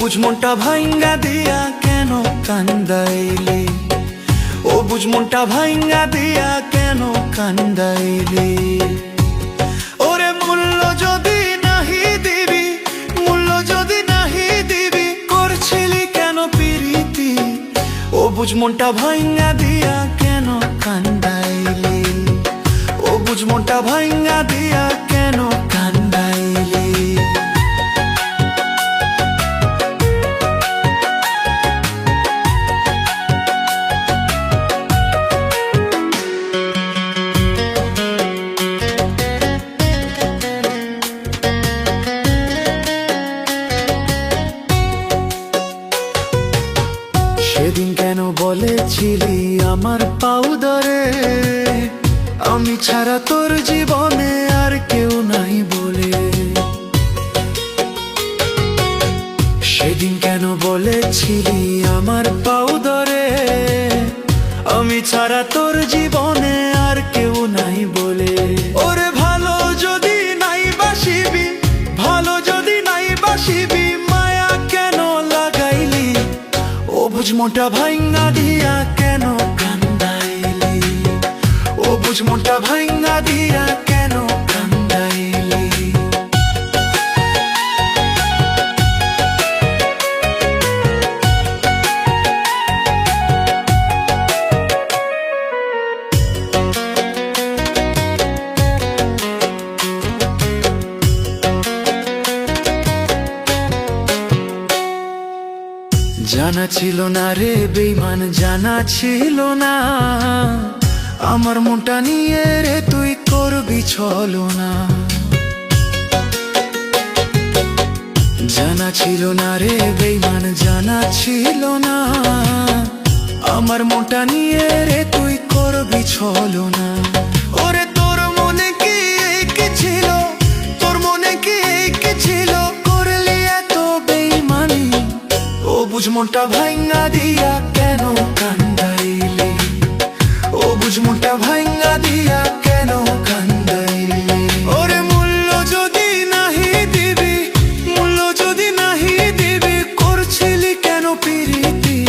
বুঝ মনটা ভাঙ্গা দিয়া কেন কান্দাইলি, ও বুঝ মনটা ভাঙ্গা দিয়া কেন কান্দাইলি। ওরে মূল্য যদি নাহি দিবি, মূল্য যদি নাহি দিবি, করছিলি কেন প্রীতি, ও বুঝ মনটা ভাঙ্গা দিয়া কেন কান্দাইলি, ও বুঝ মনটা ভাঙ্গা দিয়া কেন কান্দাইলি। সেদিন কেন বলেছিলি আমার পাউদরে, আমি ছাড়া তোর জীবনে আর কেউ নাই বলে। সেদিন কেন বলেছিলি আমার পাউদরে, আমি ছাড়া তোর জীবনে আর কেউ নাই বলে। ওরে ভালো যদি নাই বাসিবি, ভালো যদি নাই বাসিবি, মায়া কেন লাগাইলি, ও বুঝ মনটা ভাঙ্গা দিয়া কেন কান্দাইলি, ও বুঝ মনটা ভাঙ্গা দিয়া কেন কান্দাইলি। জানা ছিল না রে বেঈমান, জানা ছিল না আমার মনটা নিয়ে রে তুই করবি ছলনা। জানা ছিল না রে বেঈমান, জানা ছিল না আমার মনটা নিয়ে রে তুই করবি ছলনা। ওরে তোর মনে কি কি ছিল, তোর মনে কি কি ছিল, করলি এত বেঈমানি, ও বুঝ মনটা ভাঙ্গা দিয়া কেন কান্দাইলি, ও বুঝ মনটা ভাই